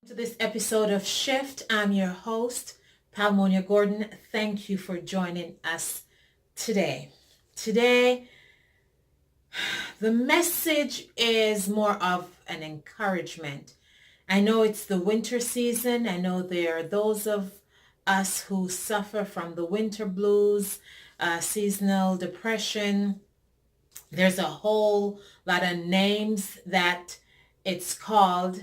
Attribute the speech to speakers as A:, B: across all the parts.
A: To this episode of Shift. I'm your host, Palmonia Gordon. Thank you for joining us today. Today, the message is more of an encouragement. I know it's the winter season. I know there are those of us who suffer from the winter blues, seasonal depression. There's a whole lot of names that it's called.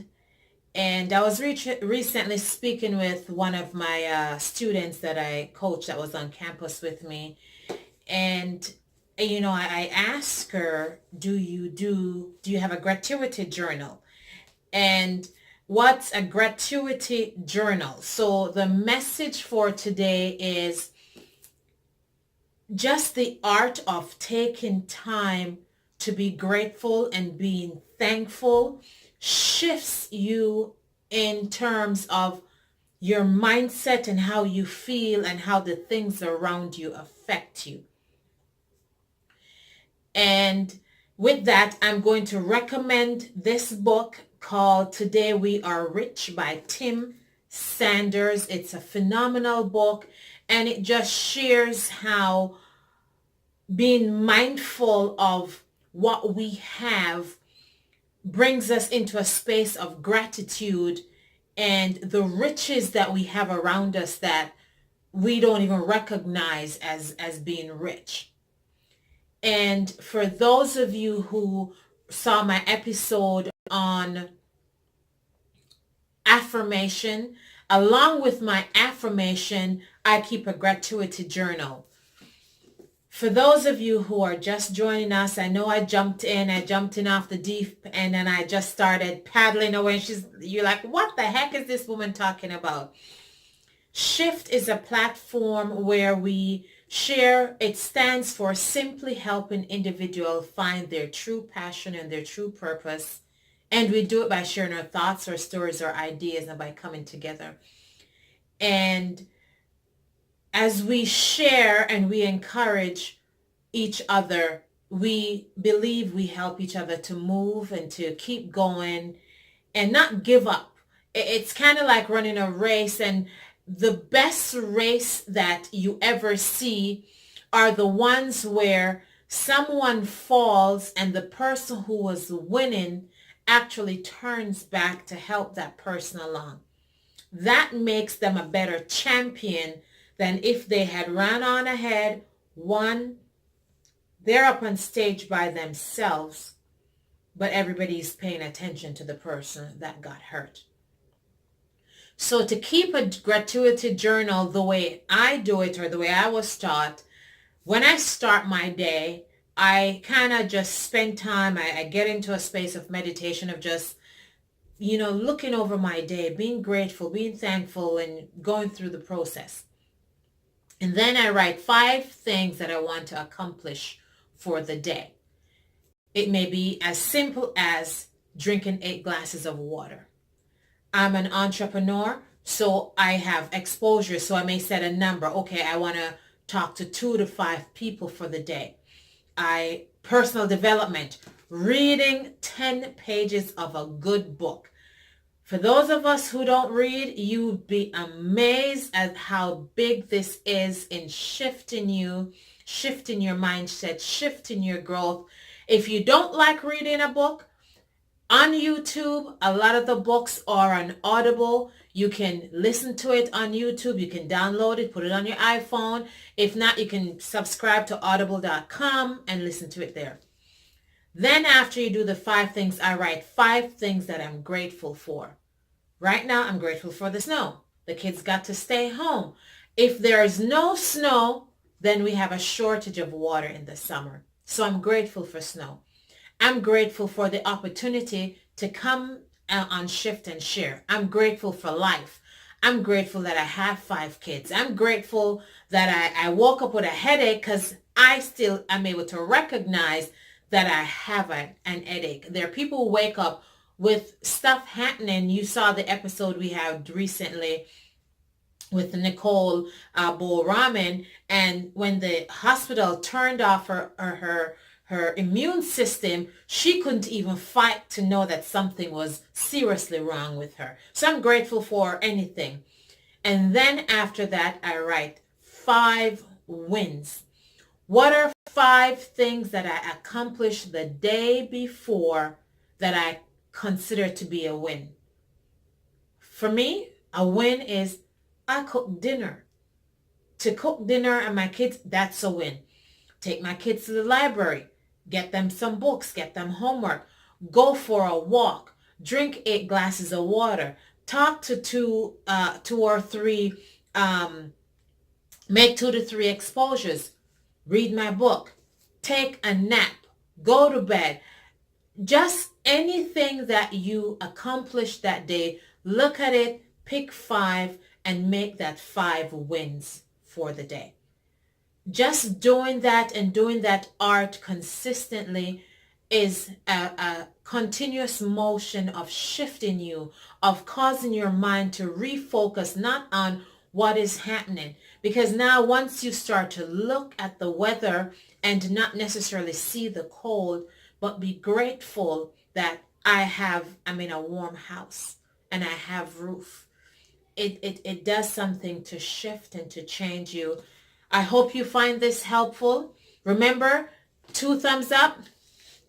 A: And I was recently speaking with one of my students that I coach that was on campus with me. And, I asked her, do you have a gratuity journal? And what's a gratuity journal? So the message for today is just the art of taking time to be grateful and being thankful shifts you in terms of your mindset and how you feel and how the things around you affect you. And with that, I'm going to recommend this book called Today We Are Rich by Tim Sanders. It's a phenomenal book, and it just shares how being mindful of what we have brings us into a space of gratitude and the riches that we have around us that we don't even recognize as being rich. And for those of you who saw my episode on affirmation, along with my affirmation, I keep a gratuity journal. For those of you who are just joining us, I know I jumped in off the deep end and I just started paddling away. You're like, what the heck is this woman talking about? Shift is a platform where we share. It stands for simply helping individuals find their true passion and their true purpose. And we do it by sharing our thoughts, our stories, our ideas, and by coming together. And as we share and we encourage each other, we believe we help each other to move and to keep going and not give up. It's kind of like running a race, and the best race that you ever see are the ones where someone falls and the person who was winning actually turns back to help that person along. That makes them a better champion than if they had run on ahead, won. They're up on stage by themselves, but everybody's paying attention to the person that got hurt. So to keep a gratuity journal the way I do it, or the way I was taught, when I start my day, I kind of just spend time, I get into a space of meditation of just, looking over my day, being grateful, being thankful, and going through the process. And then I write 5 things that I want to accomplish for the day. It may be as simple as drinking 8 glasses of water. I'm an entrepreneur, so I have exposure. So I may set a number. Okay, I want to talk to 2 to 5 people for the day. Personal development, reading 10 pages of a good book. For those of us who don't read, you'd be amazed at how big this is in shifting you, shifting your mindset, shifting your growth. If you don't like reading a book, on YouTube, a lot of the books are on Audible. You can listen to it on YouTube. You can download it, put it on your iPhone. If not, you can subscribe to audible.com and listen to it there. Then after you do the 5 things, I write 5 things that I'm grateful for. Right now, I'm grateful for the snow. The kids got to stay home. If there is no snow, then we have a shortage of water in the summer. So I'm grateful for snow. I'm grateful for the opportunity to come on Shift and share. I'm grateful for life. I'm grateful that I have 5 kids. I'm grateful that I woke up with a headache because I still am able to recognize that I have an headache. There are people who wake up with stuff happening. You saw the episode we had recently with Nicole Raman, and when the hospital turned off her her immune system, she couldn't even fight to know that something was seriously wrong with her. So I'm grateful for anything. And then after that, I write 5 wins. What are 5 things that I accomplished the day before that I consider to be a win? For me, a win is I cook dinner. To cook dinner and my kids, that's a win. Take my kids to the library, get them some books, get them homework, go for a walk, drink 8 glasses of water, talk to two or three, make 2 to 3 exposures, read my book, take a nap, go to bed. Just anything that you accomplish that day, look at it, pick 5, and make that 5 wins for the day. Just doing that and doing that art consistently is a continuous motion of shifting you, of causing your mind to refocus not on what is happening. Because now once you start to look at the weather and not necessarily see the cold, but be grateful that I'm in a warm house and I have roof. It does something to shift and to change you. I hope you find this helpful. Remember, 2 thumbs up,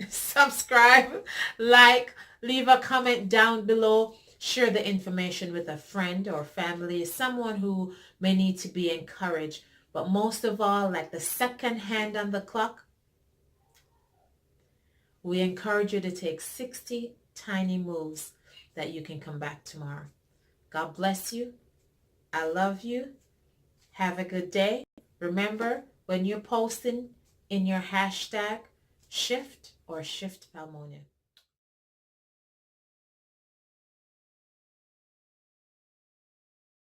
A: subscribe, like, leave a comment down below, share the information with a friend or family, someone who may need to be encouraged. But most of all, like the second hand on the clock, we encourage you to take 60 tiny moves that you can come back tomorrow. God bless you. I love you. Have a good day. Remember, when you're posting in your hashtag, shift or shift Palmonia.